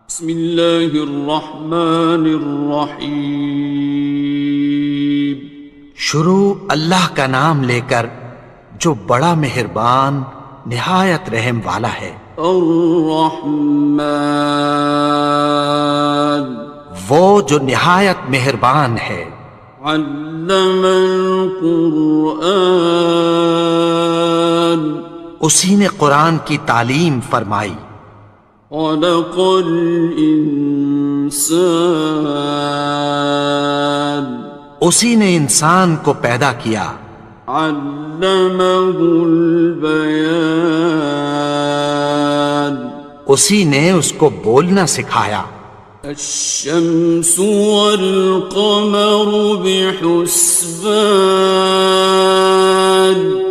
بسم اللہ الرحمن الرحیم۔ شروع اللہ کا نام لے کر جو بڑا مہربان نہایت رحم والا ہے۔ الرحمن، وہ جو نہایت مہربان ہے۔ علم القرآن، اسی نے قرآن کی تعلیم فرمائی۔ خلق الانسان، اسی نے انسان کو پیدا کیا۔ علمہ البیان، اسی نے اس کو بولنا سکھایا۔ الشمس والقمر بحسبان،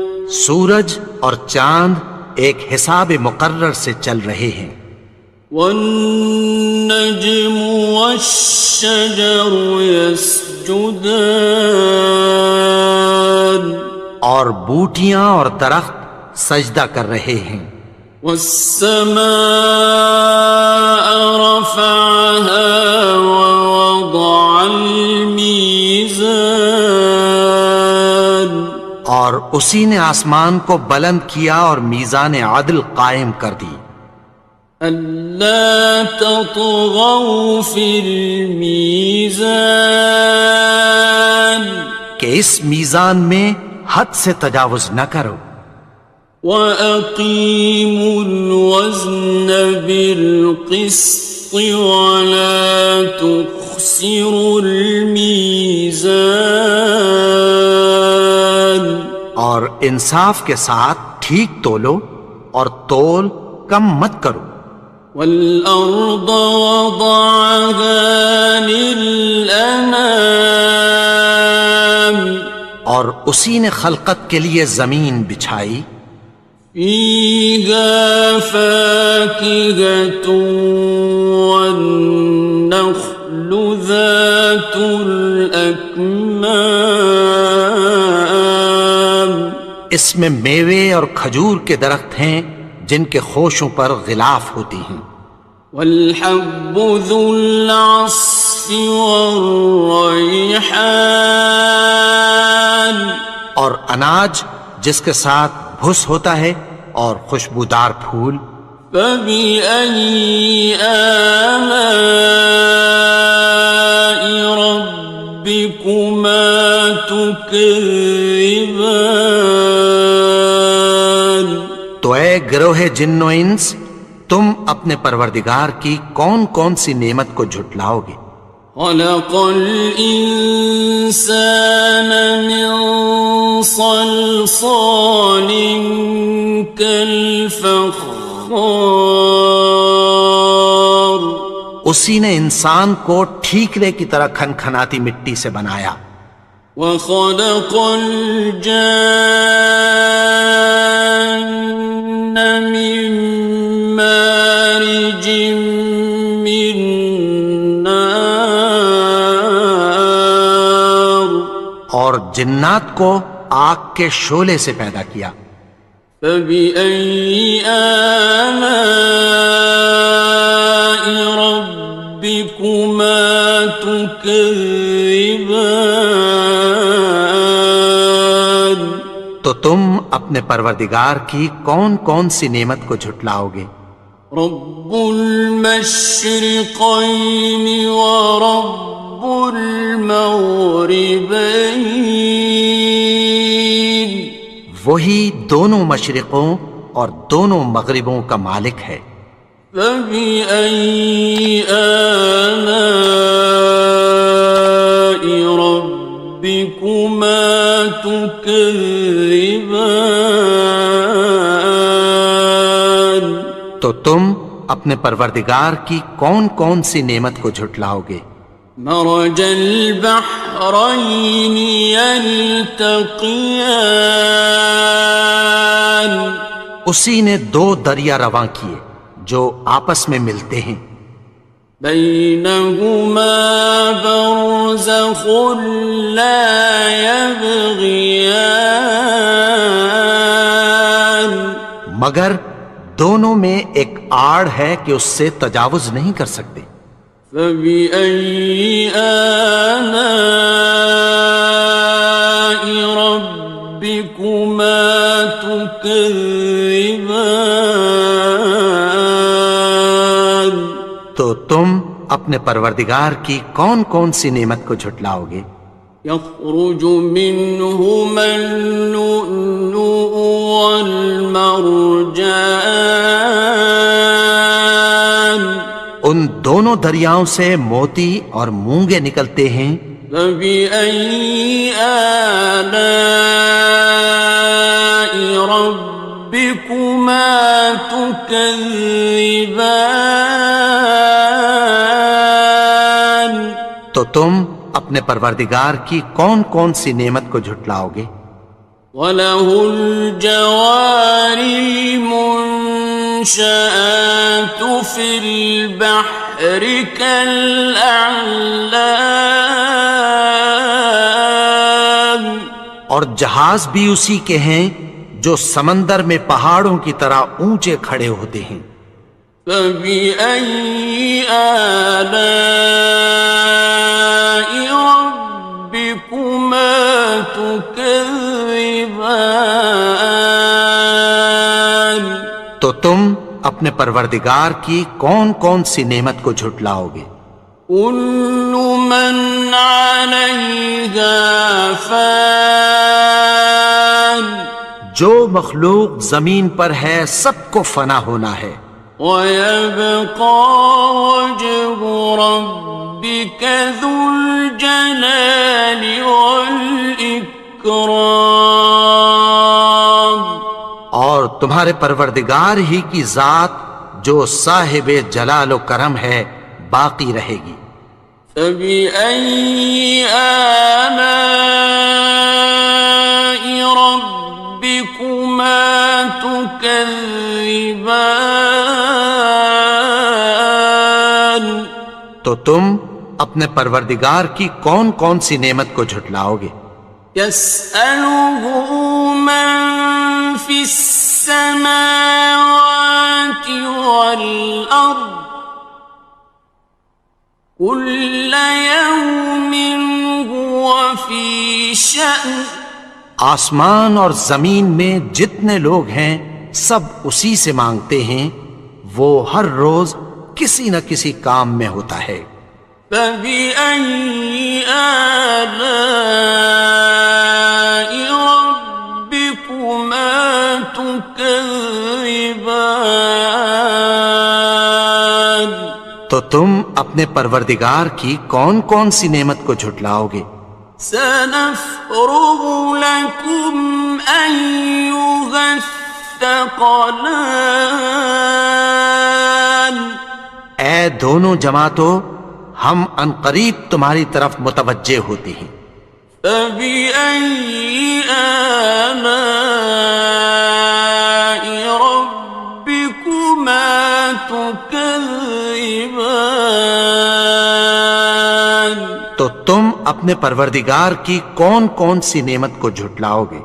سورج اور چاند ایک حساب مقرر سے چل رہے ہیں۔ والنجم والشجر يسجدان، اور بوٹیاں اور درخت سجدہ کر رہے ہیں۔ والسماء رفعها ووضع الميزان، اور اسی نے آسمان کو بلند کیا اور میزان عدل قائم کر دی۔ ألا تطغوا في الميزان، کہ اس میزان میں حد سے تجاوز نہ کرو۔ وَأَقِيمُوا الْوَزْنَ بِالْقِسْطِ وَلَا تُخْسِرُوا الْمِيزَانَ، اور انصاف کے ساتھ ٹھیک تولو اور تول کم مت کرو۔ وَالْأَرْضَ وَضَعَهَا لِلْأَنَامِ، اور اسی نے خلقت کے لیے زمین بچھائی۔ فِيهَا فَاكِهَةٌ وَالنَّخْلُ ذَاتُ الْأَكْمَامِ، اس میں میوے اور کھجور کے درخت ہیں جن کے خوشوں پر غلاف ہوتی ہیں۔ وَالْحَبُّ ذُو الْعَصْفِ وَالرَّيْحَانِ، اور اناج جس کے ساتھ بھس ہوتا ہے اور خوشبودار پھول۔ فَبِأَيِّ آلَاءِ رَبِّكُمَا تُكَذِّبَانِ، تو اے گروہ جن و انس، تم اپنے پروردگار کی کون کون سی نعمت کو جھٹلاؤ گے؟ خَلَقَ الْإِنسَانَ مِنْ صَلْصَالٍ كَالْفَخَّارِ، اسی نے انسان کو ٹھیکرے کی طرح کھنکھناتی مٹی سے بنایا۔ وَخَلَقَ الْجَانَّ مِن مَّارِجٍ مِّن نَّارٍ، اور جنات کو آگ کے شعلے سے پیدا کیا۔ فَبِأَيِّ آلَاءِ رَبِّكُمَا تُكَذِّبَانِ، تو تم اپنے پروردگار کی کون کون سی نعمت کو جھٹلاؤ گے؟ رب المشرقین ورب المغربین، وہی دونوں مشرقوں اور دونوں مغربوں کا مالک ہے۔ فَبِأَيِّ آلَاءِ رَبِّكُمَا تُكَذِّبَانِ، تو تم اپنے پروردگار کی کون کون سی نعمت کو جھٹلاؤ گے؟ مرج البحرین یلتقیان، اسی نے دو دریا رواں کیے جو آپس میں ملتے ہیں۔ بینہما برزخ لا یبغیان، مگر دونوں میں ایک آڑ ہے کہ اس سے تجاوز نہیں کر سکتے۔ فبأي آلاء ربكما تكذبان؟ تو تم اپنے پروردگار کی کون کون سی نعمت کو جھٹلاؤ گے؟ يخرج منهما اللؤلؤ والمرجان، ان دونوں دریاؤں سے موتی اور مونگے نکلتے ہیں۔ فبأي آلاء ربكما تكذبان؟ تو تم اپنے پروردگار کی کون کون سی نعمت کو جھٹلاؤ گے؟ وَلَهُ الْجَوَارِ الْمُنشَآتُ فِي الْبَحْرِ كَالْأَعْلَامِ، اور جہاز بھی اسی کے ہیں جو سمندر میں پہاڑوں کی طرح اونچے کھڑے ہوتے ہیں۔ فَبِأَيِّ آلَاءِ رَبِّكُمَا تُكَذِّبَانِ؟ تو تم اپنے پروردگار کی کون کون سی نعمت کو جھٹلاؤ گے؟ كُلُّ مَنْ عَلَيْهَا فَانٍ، جو مخلوق زمین پر ہے سب کو فنا ہونا ہے۔ وَيَبْقَى وَجْهُ رَبِّكَ ذُو الْجَلَالِ وَالْإِكْرَامِ، اور تمہارے پروردگار ہی کی ذات جو صاحب جلال و کرم ہے باقی رہے گی۔ فَبِأَيِّ آلَاءِ رَبِّكُمَا تُكَذِّبَانِ؟ تو تم اپنے پروردگار کی کون کون سی نعمت کو جھٹلاؤ گے؟ يَسْأَلُهُ مَن فِي السَّمَاوَاتِ وَالْأَرْضِ كُلَّ يَوْمٍ هُوَ فِي شَأْنٍ، آسمان اور زمین میں جتنے لوگ ہیں سب اسی سے مانگتے ہیں، وہ ہر روز کسی نہ کسی کام میں ہوتا ہے۔ فَبِأَيِّ آلَاءِ رَبِّكُمَا تُكَذِّبَانِ؟ تو تم اپنے پروردگار کی کون کون سی نعمت کو جھٹلاؤ گے؟ سَنَفْرُغُ لَكُمْ أَيُّهَ الثَّقَلَانِ، اے دونوں جماعتوں، ہم عنقریب تمہاری طرف متوجہ ہوتے ہیں۔ فَبِأَيِّ آلَاءِ رَبِّكُمَا تُكَذِّبَانِ؟ تو تم اپنے پروردگار کی کون کون سی نعمت کو جھٹلاؤ گے؟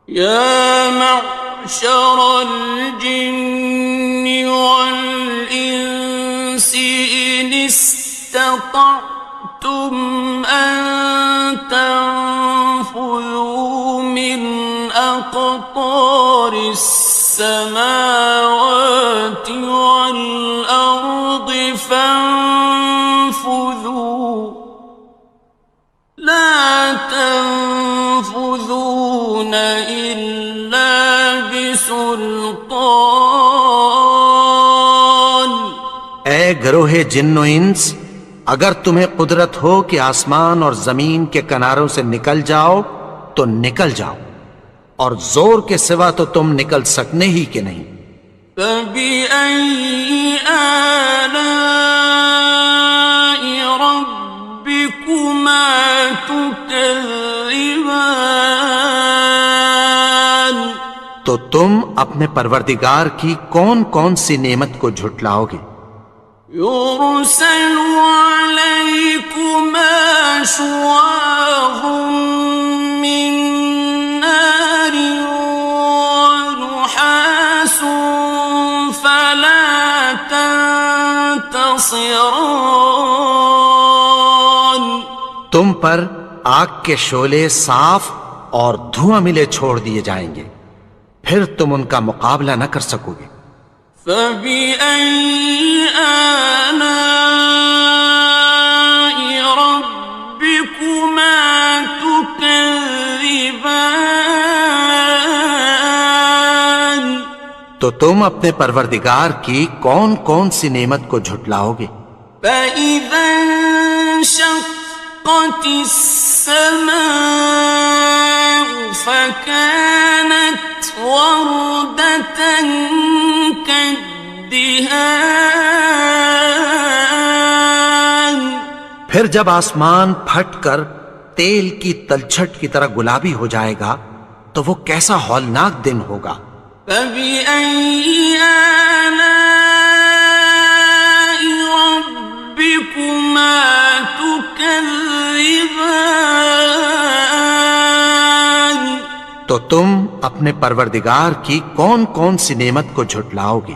يَا مَعْشَرَ الْجِنِّ وَالْإِنسِ إِنِ اسْتَطَعْتُمْ أَن تَنفُذُوا مِنْ أَقْطَارِ السَّمَاوَاتِ وَالْأَرْضِ فَانفُذُوا لَا تَنفُذُونَ إِلَّا بِسُلْطَانٍ۔ اے گروہ جن و انس، اگر تمہیں قدرت ہو کہ آسمان اور زمین کے کناروں سے نکل جاؤ تو نکل جاؤ، اور زور کے سوا تو تم نکل سکنے ہی کہ نہیں۔ فَبِأَيِّ آلَاءِ رَبِّكُمَا تُكَذِّبَانِ؟ تو تم اپنے پروردگار کی کون کون سی نعمت کو جھٹلاؤ گے؟ يُرْسَلُ عَلَيْكُمَا شُوَاظٌ مِّن نَّارٍ وَنُحَاسٌ خاصران. تم پر آگ کے شعلے صاف اور دھواں ملے چھوڑ دیے جائیں گے، پھر تم ان کا مقابلہ نہ کر سکو گے۔ فبأي آلاء ربكما تكذبان. تو تم اپنے پروردگار کی کون کون سی نعمت کو جھٹلاؤ گے؟ فإذا انشقت السماء فكانت وردة كالدهان. پھر جب آسمان پھٹ کر تیل کی تلچھٹ کی طرح گلابی ہو جائے گا تو وہ کیسا ہولناک دن ہوگا۔ فبأي آلاء ربكما تكذبان. تو تم اپنے پروردگار کی کون کون سی نعمت کو جھٹلاؤ گے؟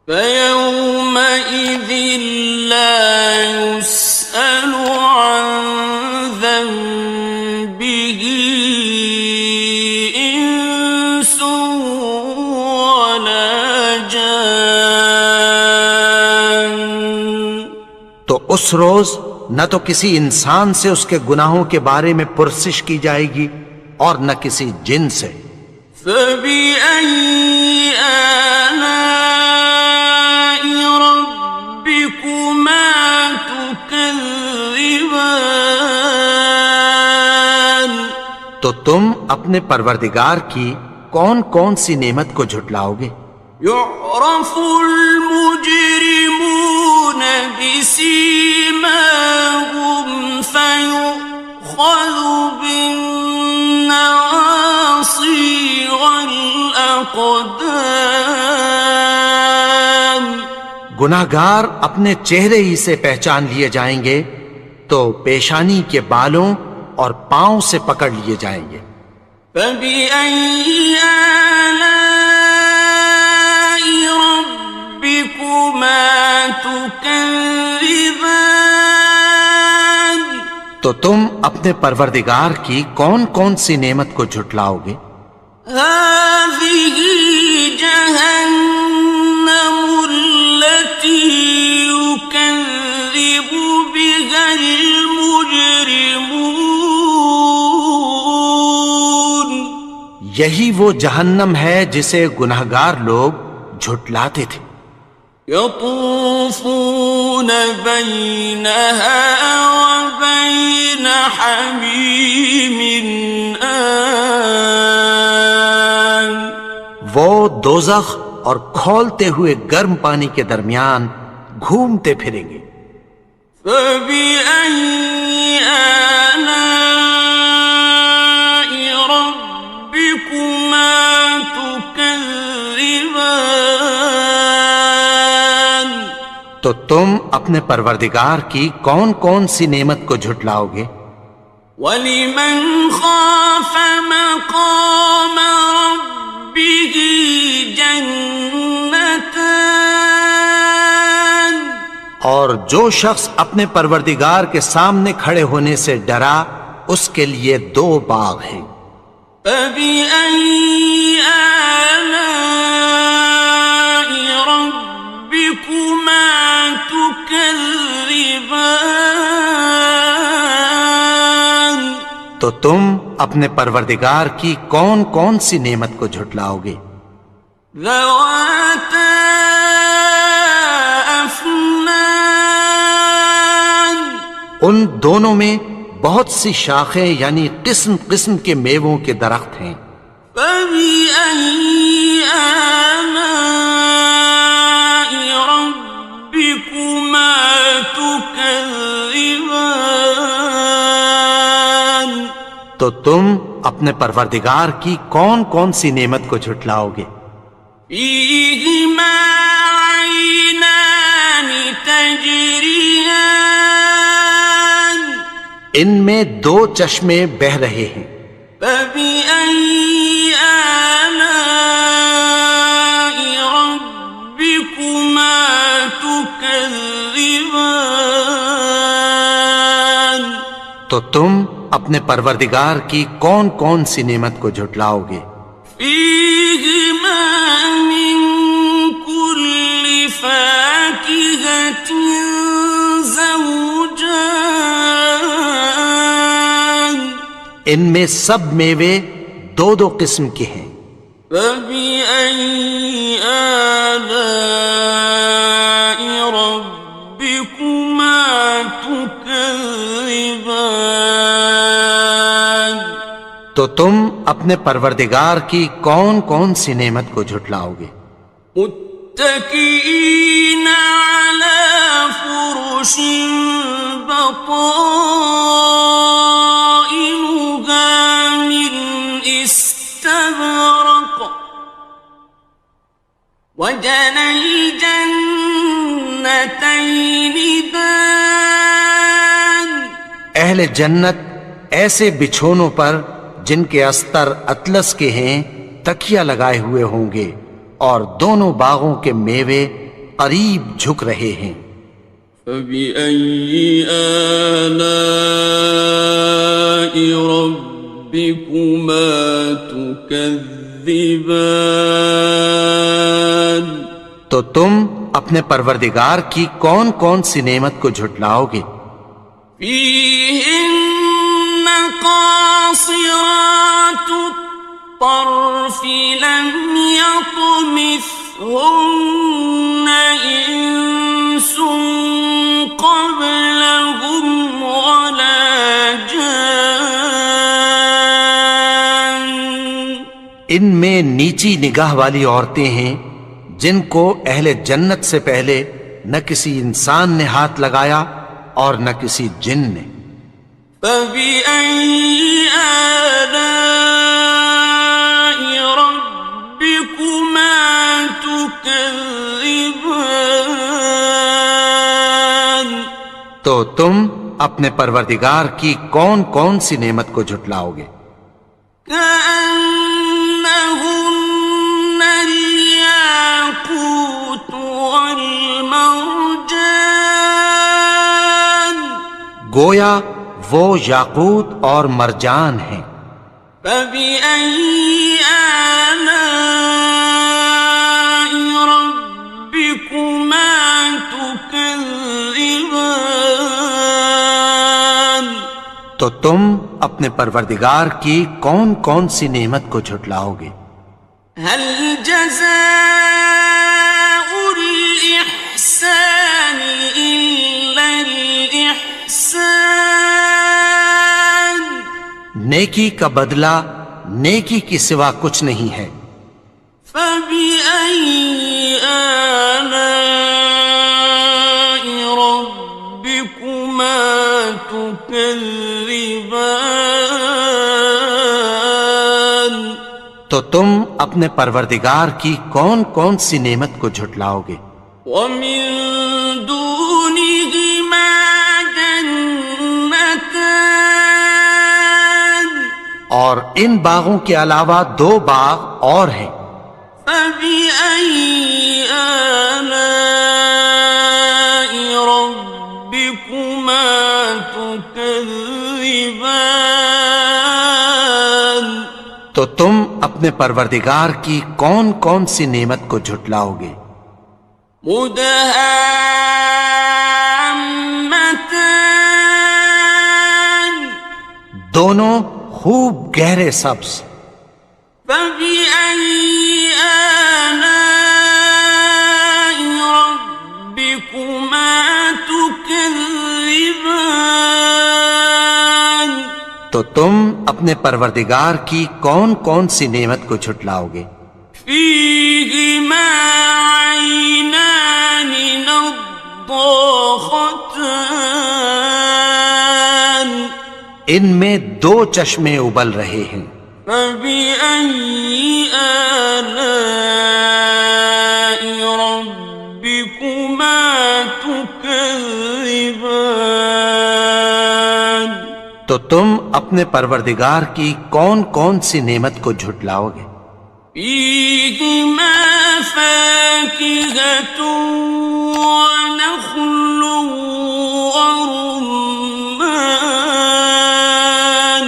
فيومئذ لا يسأل عن ذنبه إنس ولا جان. تو اس روز نہ تو کسی انسان سے اس کے گناہوں کے بارے میں پرسش کی جائے گی اور نہ کسی جن سے۔ فبأي آلاء ربكما تكذبان. تو تم اپنے پروردگار کی کون کون سی نعمت کو جھٹلاؤ گے؟ يعرف المجرمون بسيماهم فيؤخذ بالنواصي والأقدام. گناہگار اپنے چہرے ہی سے پہچان لیے جائیں گے تو پیشانی کے بالوں اور پاؤں سے پکڑ لیے جائیں گے۔ فبأي آلاء ربكما تكذبان. تو تم اپنے پروردگار کی کون کون سی نعمت کو جھٹلاؤ گے؟ هذه جهنم التي يكذب بها المجرمون. یہی وہ جہنم ہے جسے گناہگار لوگ جھٹلاتے تھے۔ يطوفون بينها وبين حميم آن. وہ دوزخ اور کھولتے ہوئے گرم پانی کے درمیان گھومتے پھریں گے۔ فبأي آلاء ربكما تكذبان. تو تم اپنے پروردگار کی کون کون سی نعمت کو جھٹلاؤ گے؟ وَلِمَنْ خَافَ مَقَامَ رَبِّهِ جَنَّتَانِ. اور جو شخص اپنے پروردگار کے سامنے کھڑے ہونے سے ڈرا اس کے لیے دو باغ ہیں۔ فَبِأَيِّ آلَاءِ رَبِّكُمَا تُكَذِّبَانِ. تو تم اپنے پروردگار کی کون کون سی نعمت کو جھٹلاؤ گے؟ ذَوَاتَا أَفْنَانٍ. ان دونوں میں بہت سی شاخیں یعنی قسم قسم کے میووں کے درخت ہیں۔ فَبِأَيِّ آلَاءِ رَبِّكُمَا تُكَذِّبَانِ. تو تم اپنے پروردگار کی کون کون سی نعمت کو جھٹلاؤ گے؟ فِيهِمَا عَيْنَانِ تَجْرِيَانِ. ان میں دو چشمے بہہ رہے ہیں۔ فَبِأَيِّ آلَاءِ رَبِّكُمَا تُكَذِّبَانِ. تكذبان تو تم اپنے پروردگار کی کون کون سی نعمت کو جھٹلاؤ گے؟ فيهما من كل فاكهة زوجان ان میں سب میوے دو دو قسم کے ہیں۔ فبأي آلاء ربكما تكذبان تو تم اپنے پروردگار کی کون کون سی نعمت کو جھٹلاؤ گے؟ متكئين على فرش بطائنها من استبرق وجنى الجنتين دان اہل جنت ایسے بچھونوں پر جن کے استر اطلس کے ہیں تکیہ لگائے ہوئے ہوں گے اور دونوں باغوں کے میوے قریب جھک رہے ہیں۔ فبأي آلاء ربكما تكذبان تو تم اپنے پروردگار کی کون کون سی نعمت کو جھٹلاؤ گے؟ فيهن قاصرات الطرف لم يطمثهن إنس قبلهم ولا جان ان میں نیچی نگاہ والی عورتیں ہیں جن کو اہل جنت سے پہلے نہ کسی انسان نے ہاتھ لگایا اور نہ کسی جن نے۔ فبأي آلاء ربكما تكذبان تو تم اپنے پروردگار کی کون کون سی نعمت کو جھٹلاؤ گے؟ كأنهن الياقوت والمرجان گویا وہ یاقوت اور مرجان ہیں۔ فبأي آلاء ربكما تكذبان تو تم اپنے پروردگار کی کون کون سی نعمت کو جھٹلاؤ گے؟ هل جزاء الإحسان إلا الإحسان نیکی کا بدلہ نیکی کی سوا کچھ نہیں ہے۔ فبأي آلاء ربكما تكذبان تو تم اپنے پروردگار کی کون کون سی نعمت کو جھٹلاؤ گے؟ ومن دونهما جنتان اور ان باغوں کے علاوہ دو باغ اور ہیں۔ فبأي آلاء ربكما تكذبان تو تم اپنے پروردگار کی کون کون سی نعمت کو جھٹلاؤ گے؟ مدهامتان دونوں خوب گہرے سبز۔ فبأي آلاء ربكما تكذبان تو تم اپنے پروردگار کی کون کون سی نعمت کو جھٹلاؤ گے؟ فيهما عينان نضاختان ان میں دو چشمے ابل رہے ہیں۔ فبأي آلاء ربكما تكذبان تو تم اپنے پروردگار کی کون کون سی نعمت کو جھٹلاؤ گے؟ فيهما فاكهة ونخل ورمان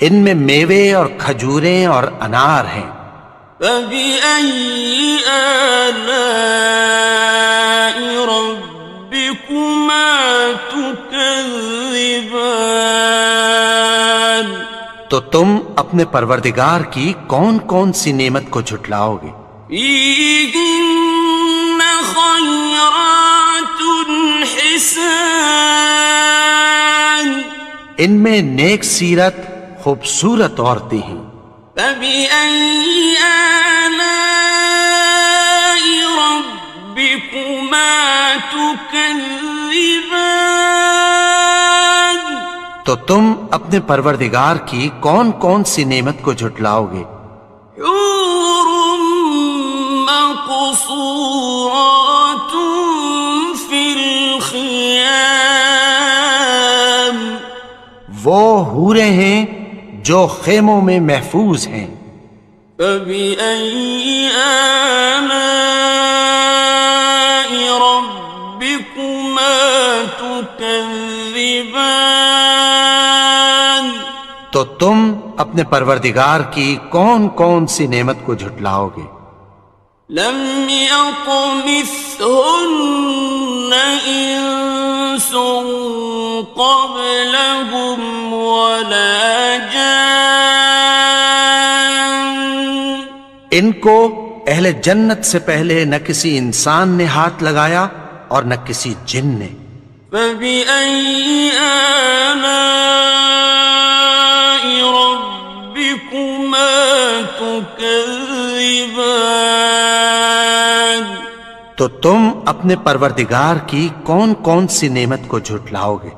ان میں میوے اور کھجوریں اور انار ہیں. فبأي آلاء ربكما تكذبان تو تم اپنے پروردگار کی کون کون سی نعمت کو جھٹلاؤ گے؟ فيهن خيرات حسان ان میں نیک سیرت خوبصورت عورتیں ہیں. فبأي آلاء ربكما تكذبان تو تم اپنے پروردگار کی کون کون سی نعمت کو جھٹلاؤ گے؟ حور مقصورات في الخيام وہ حوریں ہیں جو خیموں میں محفوظ ہیں. فبأي آلاء ربكما تكذبان تو تم اپنے پروردگار کی کون کون سی نعمت کو جھٹلاؤ گے؟ لم يطمثهن إنس قبلهم ولا جان ان کو اہل جنت سے پہلے نہ کسی انسان نے ہاتھ لگایا اور نہ کسی جن نے. فبأي آلاء ربكما تكذبان تو تم اپنے پروردگار کی کون کون سی نعمت کو جھٹلاؤ گے؟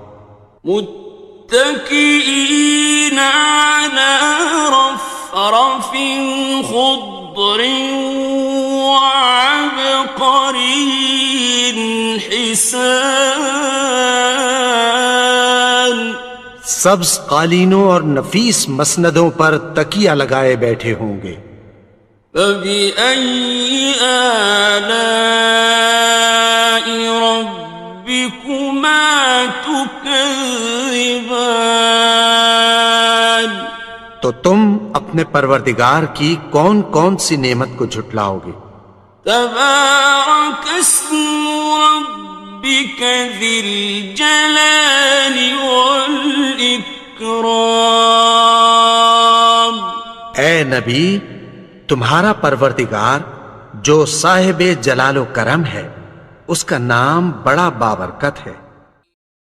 متكئين على رفرف خضر وعبقري حسان سبز قالینوں اور نفیس مسندوں پر تکیہ لگائے بیٹھے ہوں گے. فبأي آلاء ربكما تكذبان تو تم اپنے پروردگار کی کون کون سی نعمت کو جھٹلاؤ گے؟ تبارك اسم ربك ذي الجلال والإكرام اے نبی، تمہارا پروردگار جو صاحب جلال و کرم ہے، اس کا نام بڑا بابرکت ہے.